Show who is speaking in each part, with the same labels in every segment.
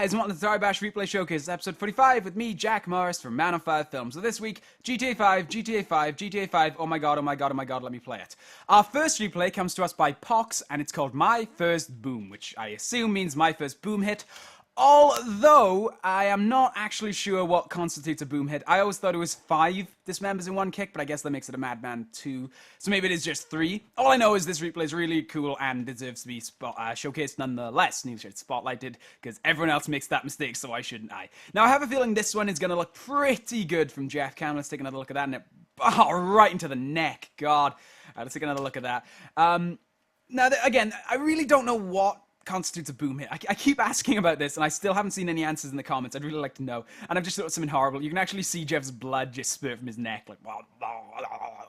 Speaker 1: guys, and welcome to the Toribash Replay Showcase, episode 45, with me, Jack Morris, from Man on Fire Films. So this week, GTA 5, GTA 5, GTA 5, oh my god, oh my god, oh my god, let me play it. Our first replay comes to us by Pox, and it's called My First Boom, which I assume means my first boom hit. Although, I am not actually sure what constitutes a boom hit. I always thought it was 5 dismembers in one kick, but I guess that makes it a Madman 2. So maybe it is just 3. All I know is this replay is really cool and deserves to be showcased nonetheless. Needs to get spotlighted, because everyone else makes that mistake, so why shouldn't I? Now, I have a feeling this one is going to look pretty good from Jeff Cam. Let's take another look at that, and it... Oh, right into the neck. God. Let's take another look at that. Now, again, I really don't know what constitutes a boom hit. I keep asking about this, and I still haven't seen any answers in the comments. I'd really like to know. And I've just thought of something horrible. You can actually see Jeff's blood just spurt from his neck. Like, wow,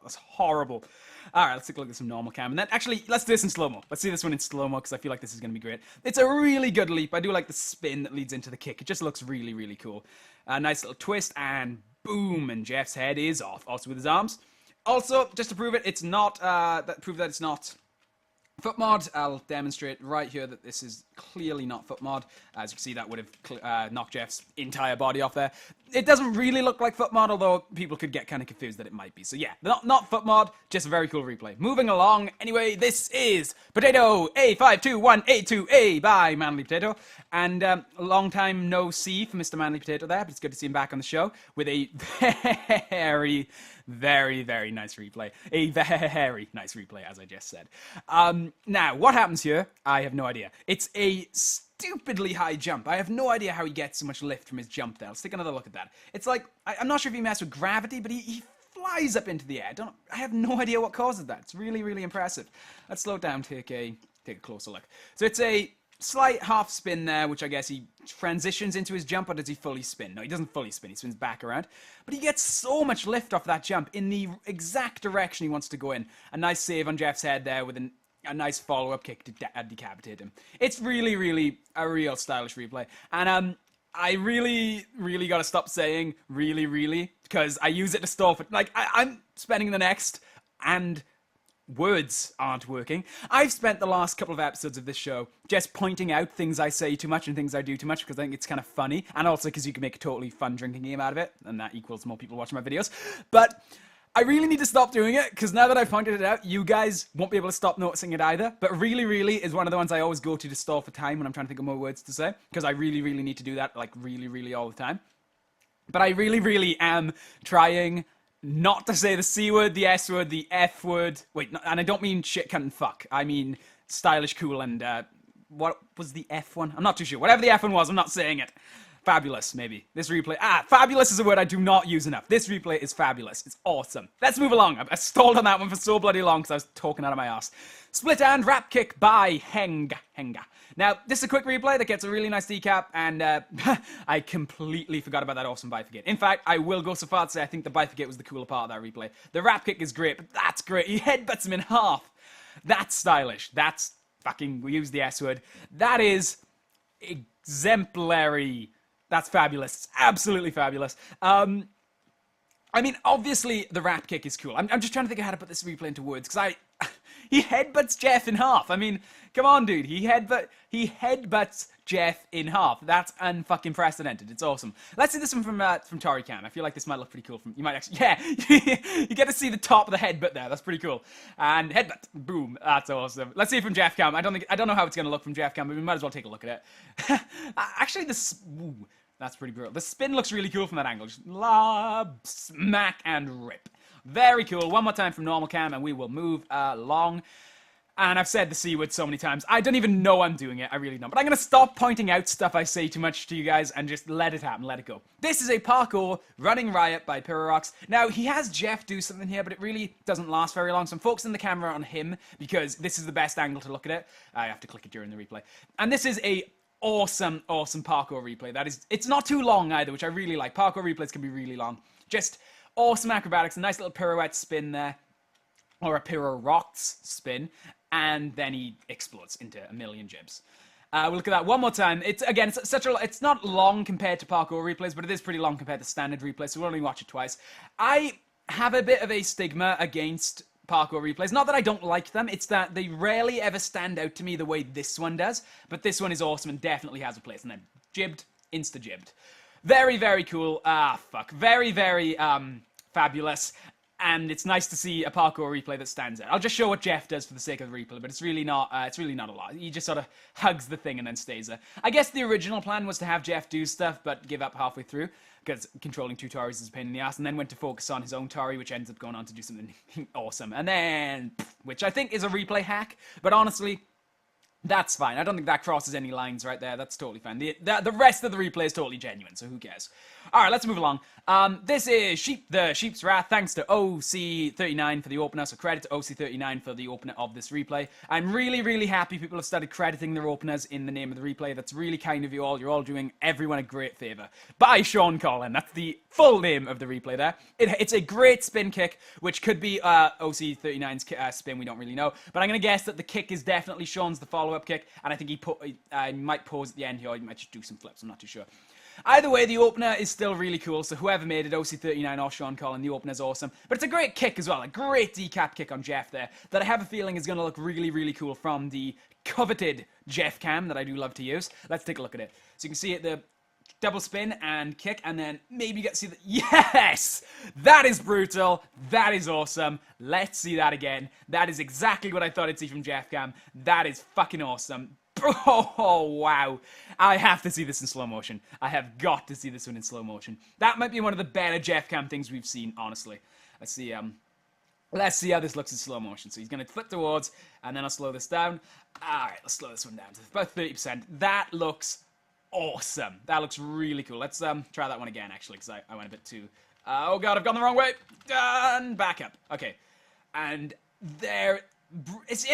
Speaker 1: that's horrible. Alright, let's take a look at some normal cam. And then, actually, let's do this in slow-mo. Let's see this one in slow-mo, because I feel like this is going to be great. It's a really good leap. I do like the spin that leads into the kick. It just looks really, really cool. A nice little twist, and boom, and Jeff's head is off. Also with his arms. Also, just to prove it, it's not, prove that it's not foot mod, I'll demonstrate right here that this is clearly not foot mod. As you can see, that would have knocked Jeff's entire body off there. It doesn't really look like foot mod, although people could get kind of confused that it might be. So yeah, not foot mod, just a very cool replay. Moving along, anyway, this is Potato A521828 by Manly Potato. And a long time no see for Mr. Manly Potato there, but it's good to see him back on the show with a very, very, very nice replay. A very nice replay, as I just said. Now, what happens here? I have no idea. It's a stupidly high jump. I have no idea how he gets so much lift from his jump there. Let's take another look at that. It's like, I'm not sure if he messed with gravity, but he flies up into the air. I have no idea what causes that. It's really, really impressive. Let's slow it down, take a closer look. So it's a slight half spin there, which I guess he transitions into his jump, or does he fully spin? No, he doesn't fully spin. He spins back around. But he gets so much lift off that jump in the exact direction he wants to go in. A nice save on Jeff's head there with a nice follow-up kick to decapitate him. It's really, really a real stylish replay. And I really, really gotta stop saying really, really, because I use it to stall for, like, I'm spending the next, and words aren't working. I've spent the last couple of episodes of this show just pointing out things I say too much and things I do too much, because I think it's kind of funny, and also because you can make a totally fun drinking game out of it, and that equals more people watching my videos. But I really need to stop doing it, because now that I've pointed it out, you guys won't be able to stop noticing it either. But really, really is one of the ones I always go to stall for time when I'm trying to think of more words to say, because I really, really need to do that, like, really, really all the time. But I really, really am trying not to say the C word, the S word, the F word. Wait, and I don't mean shit, cunt, and fuck. I mean stylish, cool, and, what was the F one? I'm not too sure. Whatever the F one was, I'm not saying it. Fabulous, maybe. This replay... fabulous is a word I do not use enough. This replay is fabulous. It's awesome. Let's move along. I stalled on that one for so bloody long because I was talking out of my ass. Split and wrap kick by Henga. Now, this is a quick replay that gets a really nice decap, and I completely forgot about that awesome bifurcate. In fact, I will go so far to say I think the bifurcate was the cooler part of that replay. The wrap kick is great, but that's great. He headbutts him in half. That's stylish. That's fucking... We use the S word. That is exemplary. That's fabulous. It's absolutely fabulous. I mean, obviously, the wrap kick is cool. I'm just trying to think of how to put this replay into words, because he headbutts Jeff in half. I mean, come on, dude. He headbutts Jeff in half. That's unfucking precedented. It's awesome. Let's see this one from Tori Cam. I feel like this might look pretty cool. You might actually, yeah, you get to see the top of the headbutt there. That's pretty cool. And headbutt, boom. That's awesome. Let's see it from Jeff Cam. I don't know how it's gonna look from Jeff Cam, but we might as well take a look at it. Actually, that's pretty brutal. The spin looks really cool from that angle. Just lob, smack, and rip. Very cool. One more time from normal cam, and we will move along. And I've said the C word so many times. I don't even know I'm doing it. I really don't. But I'm going to stop pointing out stuff I say too much to you guys and just let it happen. Let it go. This is a Parkour Running Riot by Pyrox. Now, he has Jeff do something here, but it really doesn't last very long. So I'm focusing the camera on him because this is the best angle to look at it. I have to click it during the replay. And this is a awesome parkour replay. It's not too long either, which I really like. Parkour replays can be really long. Just awesome acrobatics, a nice little pirouette spin there, or a Pyrox spin, and then he explodes into a million jibs. We'll look at that one more time. It's not long compared to parkour replays, but it is pretty long compared to standard replays, so we'll only watch it twice. I have a bit of a stigma against parkour replays. Not that I don't like them, it's that they rarely ever stand out to me the way this one does, but this one is awesome and definitely has a place, and then jibbed, insta-jibbed. Very, very cool. Very, very fabulous. And it's nice to see a parkour replay that stands out. I'll just show what Jeff does for the sake of the replay, but it's really not a lot. He just sort of hugs the thing and then stays there. I guess the original plan was to have Jeff do stuff, but give up halfway through, because controlling 2 Tories is a pain in the ass, and then went to focus on his own Tory, which ends up going on to do something awesome. And then, which I think is a replay hack, but honestly, that's fine. I don't think that crosses any lines right there. That's totally fine. The rest of the replay is totally genuine, so who cares? All right, let's move along. This is the Sheep's Wrath. Thanks to OC39 for the opener. So credit to OC39 for the opener of this replay. I'm really, really happy people have started crediting their openers in the name of the replay. That's really kind of you all. You're all doing everyone a great favor. By Sean Collin. That's the full name of the replay there. It's a great spin kick, which could be OC39's spin. We don't really know. But I'm going to guess that the kick is definitely Sean's, the follow-up kick. And I think he might pause at the end here, or he might just do some flips. I'm not too sure. Either way, the opener is still really cool, so whoever made it, OC39 or Sean Collin, the opener's awesome. But it's a great kick as well, a great decap kick on Jeff there, that I have a feeling is going to look really, really cool from the coveted Jeff cam that I do love to use. Let's take a look at it. So you can see it, the double spin and kick, and then maybe you get to see the... Yes! That is brutal. That is awesome. Let's see that again. That is exactly what I thought I'd see from Jeff cam. That is fucking awesome. Oh, wow. I have to see this in slow motion. I have got to see this one in slow motion. That might be one of the better Jeff cam things we've seen, honestly. Let's see how this looks in slow motion. So he's going to flip towards, and then I'll slow this down. All right, let's slow this one down to about 30%. That looks awesome. That looks really cool. Let's try that one again, actually, because I went a bit too... oh, God, I've gone the wrong way. And back up. Okay. And there...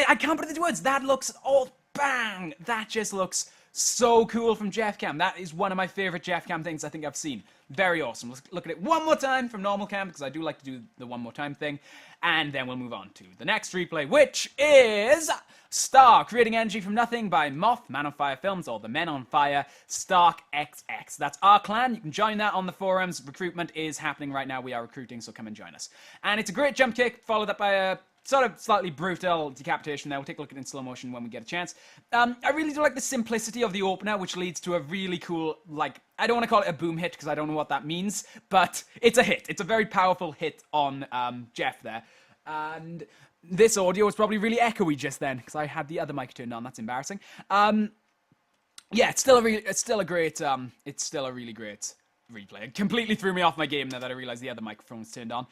Speaker 1: I can't put it into words. That looks... Oh, bang! That just looks so cool from Jeff cam. That is one of my favorite Jeff cam things I think I've seen. Very awesome. Let's look at it one more time from normal cam, because I do like to do the one more time thing. And then we'll move on to the next replay, which is Star, creating energy from nothing by Moth, Man on Fire Films, or the Men on Fire, Stark XX. That's our clan. You can join that on the forums. Recruitment is happening right now. We are recruiting, so come and join us. And it's a great jump kick, followed up by a sort of slightly brutal decapitation there. We'll take a look at it in slow motion when we get a chance. I really do like the simplicity of the opener, which leads to a really cool, like, I don't want to call it a boom hit because I don't know what that means, but it's a hit. It's a very powerful hit on Jeff there. And this audio was probably really echoey just then because I had the other mic turned on. That's embarrassing. Yeah, it's still a really great replay. It completely threw me off my game now that I realized the other microphone was turned on.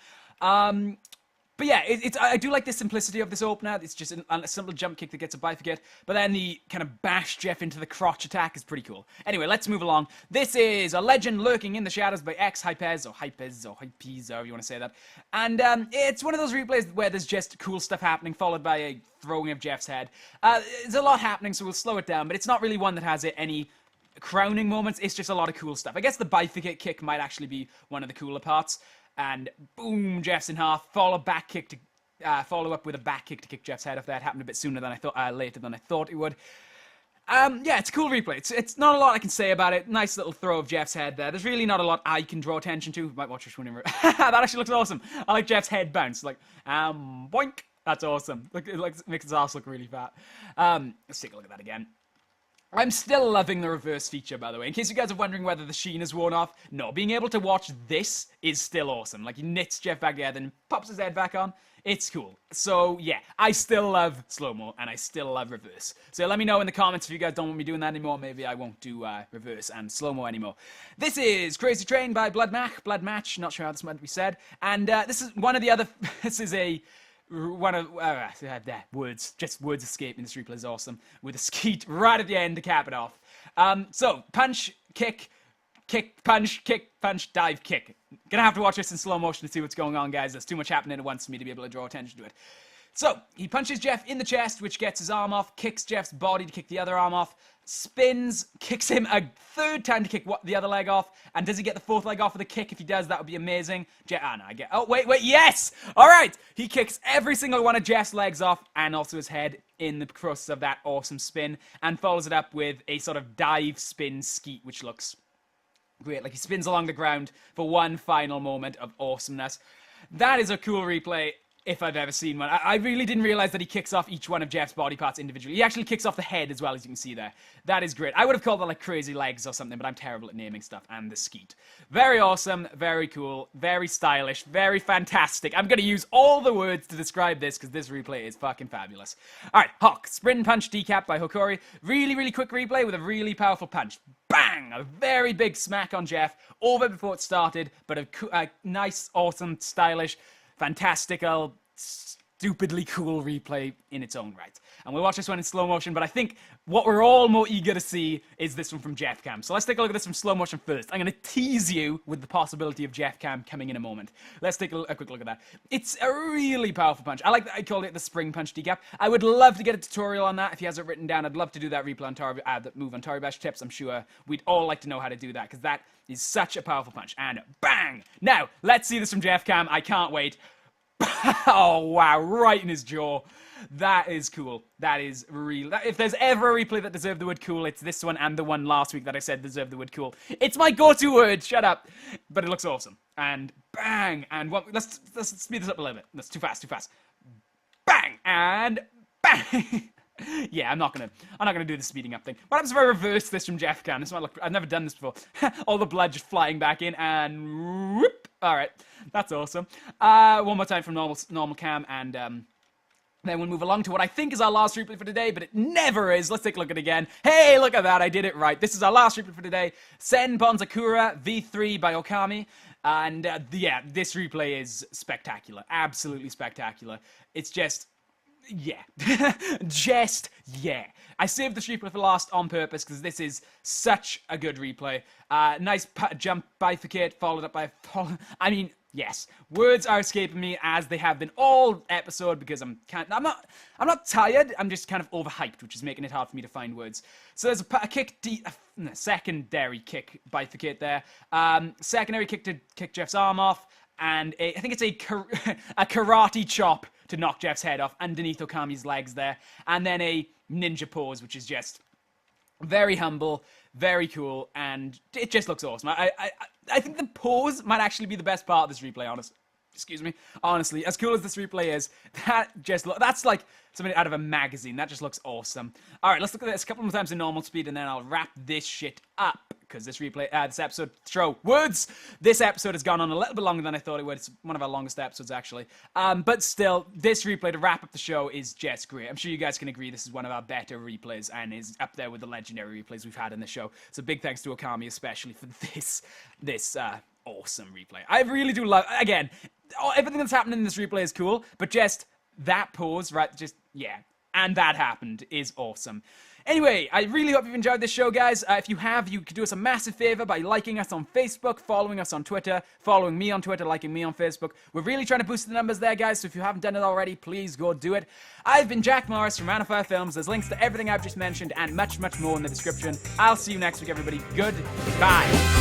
Speaker 1: But yeah, I do like the simplicity of this opener. It's just a simple jump kick that gets a bifurcate. But then the kind of bash Jeff into the crotch attack is pretty cool. Anyway, let's move along. This is A Legend Lurking in the Shadows by Hypez, or however you want to say that. And it's one of those replays where there's just cool stuff happening, followed by a throwing of Jeff's head. There's a lot happening, so we'll slow it down. But it's not really one that has any crowning moments. It's just a lot of cool stuff. I guess the bifurcate kick might actually be one of the cooler parts. And boom, Jeff's in half. Follow up with a back kick to kick Jeff's head off. That happened a bit sooner than I thought, later than I thought it would. Yeah, it's a cool replay. It's not a lot I can say about it. Nice little throw of Jeff's head there. There's really not a lot I can draw attention to. Might watch this one in that actually looks awesome. I like Jeff's head bounce. Like, boink. That's awesome. Look, it makes his ass look really fat. Let's take a look at that again. I'm still loving the reverse feature, by the way. In case you guys are wondering whether the sheen has worn off, no, being able to watch this is still awesome. Like, he knits Jeff back together and pops his head back on. It's cool. So, yeah, I still love slow-mo, and I still love reverse. So let me know in the comments if you guys don't want me doing that anymore. Maybe I won't do reverse and slow-mo anymore. This is Crazy Train by Blood Match. Not sure how this meant to be said. And this is one of the other... This is a... words escape in this replay is awesome, with a skeet right at the end to cap it off. So punch, kick, punch, dive, kick. Gonna have to watch this in slow motion to see what's going on, guys. There's too much happening at once for me to be able to draw attention to it. So he punches Jeff in the chest, which gets his arm off, kicks Jeff's body to kick the other arm off, spins, kicks him a third time to kick the other leg off, and does he get the fourth leg off with a kick? If he does, that would be amazing. Oh, wait, yes! All right! He kicks every single one of Jeff's legs off, and also his head in the process of that awesome spin, and follows it up with a sort of dive spin skeet, which looks great. Like, he spins along the ground for one final moment of awesomeness. That is a cool replay. if I've ever seen one. I really didn't realize that he kicks off each one of Jeff's body parts individually. He actually kicks off the head as well, as you can see there. That is great. I would have called that like crazy legs or something, but I'm terrible at naming stuff. And the skeet. Very awesome, very cool, very stylish, very fantastic. I'm going to use all the words to describe this because this replay is fucking fabulous. All right, Hawk. Sprint punch decap by Hokori. Really, really quick replay with a really powerful punch. Bang! A very big smack on Jeff. Over before it started, but a nice, awesome, stylish, fantastical, stupidly cool replay in its own right. And we'll watch this one in slow motion, but I think what we're all more eager to see is this one from Jeff Cam. So let's take a look at this from slow motion first. I'm going to tease you with the possibility of Jeff Cam coming in a moment. Let's take a quick look at that. It's a really powerful punch. I like that I called it the spring punch decap. I would love to get a tutorial on that. If he has it written down, I'd love to do that replay on that move on Toribash tips. I'm sure we'd all like to know how to do that, because that is such a powerful punch. And bang! Now, let's see this from Jeff Cam. I can't wait. Oh, wow, right in his jaw. That is cool. That is real. If there's ever a replay that deserved the word cool, it's this one and the one last week that I said deserved the word cool. It's my go-to word. Shut up. But it looks awesome. And bang. And let's speed this up a little bit. That's too fast. Bang. And bang. Yeah, I'm not gonna do the speeding up thing. What happens if I reverse this from Jeff Cam? This might look. I've never done this before. All the blood just flying back in and whoop. All right, that's awesome. One more time from normal cam, and then we'll move along to what I think is our last replay for today, but it never is. Let's take a look at it again. Hey, look at that! I did it right. This is our last replay for today. Sen Bonzakura V3 by Okami. And yeah, this replay is spectacular. Absolutely spectacular. It's just. Yeah. Just, yeah. I saved this replay for last on purpose because this is such a good replay. Nice jump bifurcate followed up by I mean, yes. Words are escaping me as they have been all episode because I'm not tired. I'm just kind of overhyped, which is making it hard for me to find words. So there's a kick, secondary kick bifurcate there. Secondary kick to kick Jeff's arm off. And I think it's a karate chop to knock Jeff's head off underneath Okami's legs there. And then a ninja pose, which is just very humble, very cool, and it just looks awesome. I think the pose might actually be the best part of this replay, honestly, as cool as this replay is, that's like something out of a magazine. That just looks awesome. All right, let's look at this a couple more times in normal speed, and then I'll wrap this shit up. Because this episode, this episode has gone on a little bit longer than I thought it would. It's one of our longest episodes, actually. But still, this replay to wrap up the show is just great. I'm sure you guys can agree this is one of our better replays and is up there with the legendary replays we've had in the show. So big thanks to Okami, especially for this awesome replay. I really do love, again, everything that's happening in this replay is cool, but just that pose, right, just, yeah. And that happened is awesome. Anyway, I really hope you've enjoyed this show, guys. If you have, you could do us a massive favor by liking us on Facebook, following us on Twitter, following me on Twitter, liking me on Facebook. We're really trying to boost the numbers there, guys, so if you haven't done it already, please go do it. I've been Jack Morris from Man on Fire Films. There's links to everything I've just mentioned and much, much more in the description. I'll see you next week, everybody. Goodbye.